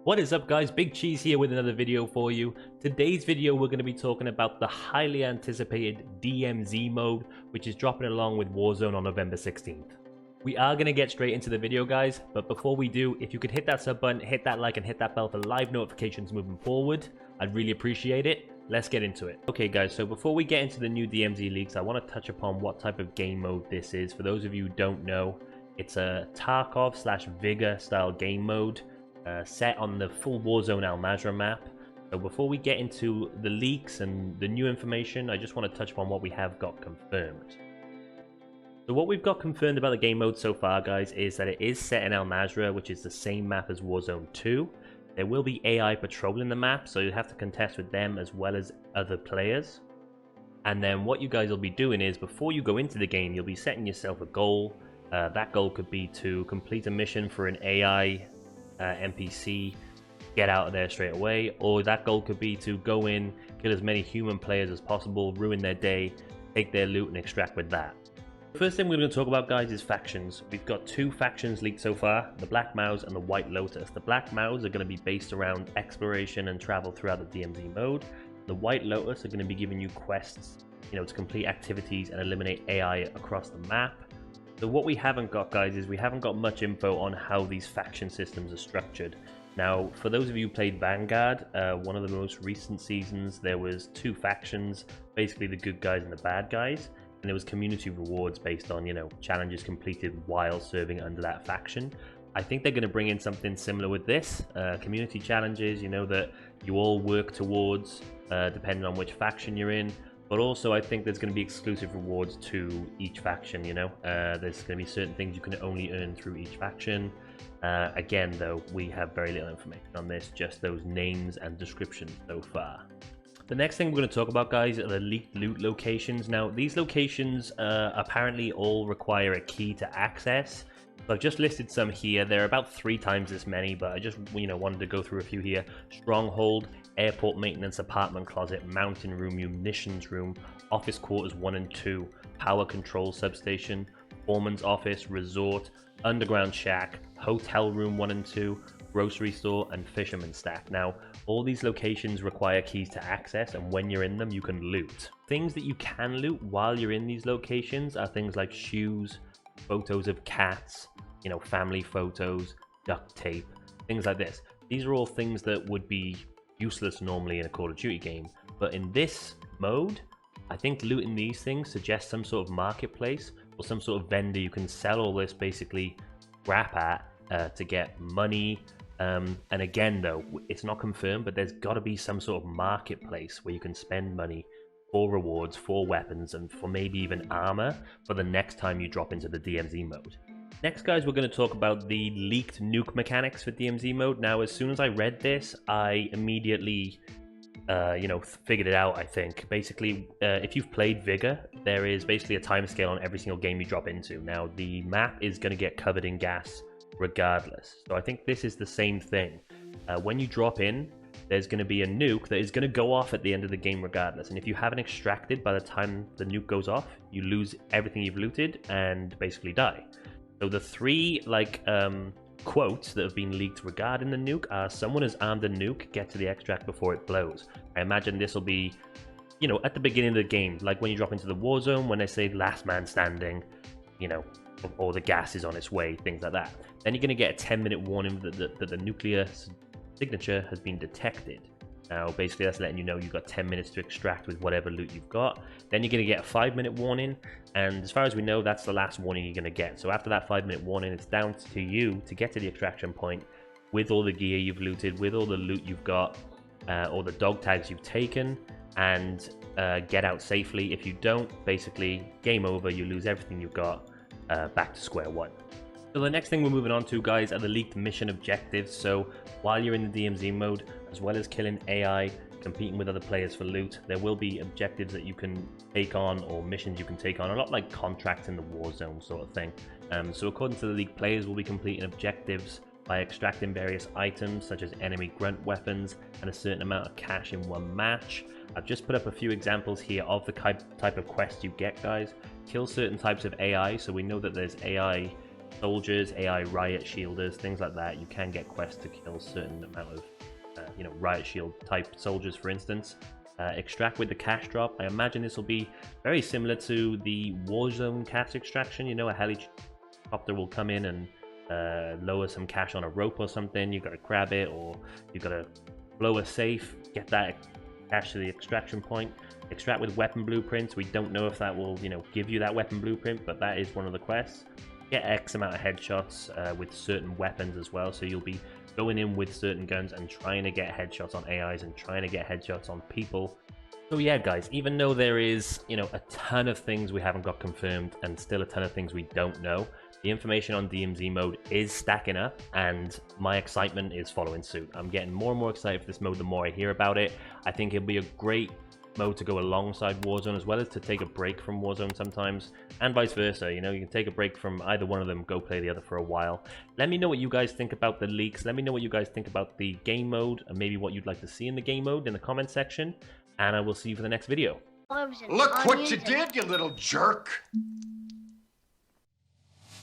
What is up, guys? Big Cheese here with another video for you. Today's video we're going to be talking about the highly anticipated DMZ mode, which is dropping along with Warzone on November 16th. We are going to get straight into the video, guys, but before we do, if you could hit that sub button, hit that like, and hit that bell for live notifications moving forward, I'd really appreciate it. Let's get into it. Okay, guys, so before we get into the new DMZ leaks, I want to touch upon what type of game mode this is. For those of you who don't know, it's a Tarkov/Vigor style game mode. Set on the full Warzone Al Mazrah map. So before we get into the leaks and the new information, I just want to touch upon what we have got confirmed. So what we've got confirmed about the game mode so far, guys, is that it is set in Al Mazrah, which is the same map as Warzone 2. There will be AI patrolling the map, so you have to contest with them as well as other players. And then what you guys will be doing is, before you go into the game, you'll be setting yourself a goal. That goal could be to complete a mission for an AI NPC, get out of there straight away, or that goal could be to go in, kill as many human players as possible, ruin their day, take their loot and extract with that. The first thing we're going to talk about, guys, is factions. We've got two factions leaked so far, the Black Mouse and the White Lotus. The Black Mouse are going to be based around exploration and travel throughout the DMZ mode. The White Lotus are going to be giving you quests, to complete activities and eliminate AI across the map. So what we haven't got, guys, is we haven't got much info on how these faction systems are structured. Now, for those of you who played Vanguard, one of the most recent seasons, there was two factions, basically the good guys and the bad guys, and there was community rewards based on, challenges completed while serving under that faction. I think they're going to bring in something similar with this, community challenges, that you all work towards, depending on which faction you're in. But also, I think there's going to be exclusive rewards to each faction, There's going to be certain things you can only earn through each faction. Again, though, we have very little information on this, just those names and descriptions so far. The next thing we're going to talk about, guys, are the leaked loot locations. Now, these locations apparently all require a key to access. So I've just listed some here. There are about 3 times this many, but I just wanted to go through a few here. Stronghold, airport maintenance, apartment closet, mountain room, munitions room, office quarters 1 and 2, power control substation, foreman's office, resort, underground shack, hotel room 1 and 2, grocery store, and fisherman stack. Now, all these locations require keys to access, and when you're in them, you can loot. Things that you can loot while you're in these locations are things like shoes, photos of cats, family photos, duct tape, things like this. These are all things that would be useless normally in a Call of Duty game, but in this mode, I think looting these things suggests some sort of marketplace or some sort of vendor you can sell all this basically crap at to get money. And again, though, it's not confirmed, but there's got to be some sort of marketplace where you can spend money for rewards, for weapons, and for maybe even armor for the next time you drop into the DMZ mode. Next, guys, we're going to talk about the leaked nuke mechanics for DMZ mode. Now, as soon as I read this, I immediately, figured it out, I think. Basically, if you've played Vigor, there is basically a timescale on every single game you drop into. Now, the map is going to get covered in gas regardless. So I think this is the same thing. When you drop in, there's going to be a nuke that is going to go off at the end of the game regardless. And if you haven't extracted by the time the nuke goes off, you lose everything you've looted and basically die. So the 3 quotes that have been leaked regarding the nuke are: someone has armed a nuke, get to the extract before it blows. I imagine this will be, at the beginning of the game, like when you drop into the war zone, when they say last man standing, or the gas is on its way, things like that. Then you're going to get a 10-minute warning that the nuclear signature has been detected. Now, basically, that's letting you know you've got 10 minutes to extract with whatever loot you've got. Then you're going to get a 5-minute warning, and as far as we know, that's the last warning you're going to get. So after that 5-minute warning, it's down to you to get to the extraction point with all the gear you've looted, with all the loot you've got, all the dog tags you've taken, and get out safely. If you don't, basically, game over, you lose everything you've got, back to square one. So the next thing we're moving on to, guys, are the leaked mission objectives. So while you're in the DMZ mode, as well as killing AI, competing with other players for loot, there will be objectives that you can take on, or missions you can take on, a lot like contracts in the Warzone sort of thing. So according to the leaked, players will be completing objectives by extracting various items such as enemy grunt weapons and a certain amount of cash in one match. I've just put up a few examples here of the type of quests you get, guys. Kill certain types of AI, so we know that there's AI soldiers, AI riot shielders, things like that. You can get quests to kill a certain amount of, riot shield type soldiers, for instance. Extract with the cash drop. I imagine this will be very similar to the Warzone cash extraction. A helicopter will come in and lower some cash on a rope or something. You got to grab it, or you got to blow a safe, get that cash to the extraction point. Extract with weapon blueprints. We don't know if that will, give you that weapon blueprint, but that is one of the quests. Get X amount of headshots with certain weapons as well. So you'll be going in with certain guns and trying to get headshots on AIs and trying to get headshots on people. So yeah, guys, even though there is, a ton of things we haven't got confirmed and still a ton of things we don't know, the information on DMZ mode is stacking up and my excitement is following suit. I'm getting more and more excited for this mode the more I hear about it. I think it'll be a great mode to go alongside Warzone, as well as to take a break from Warzone sometimes, and vice versa. You can take a break from either one of them, go play the other for a while. Let me know what you guys think about the leaks. Let me know what you guys think about the game mode, and maybe what you'd like to see in the game mode in the comment section, and I will see you for the next video. Look what you did, you little jerk!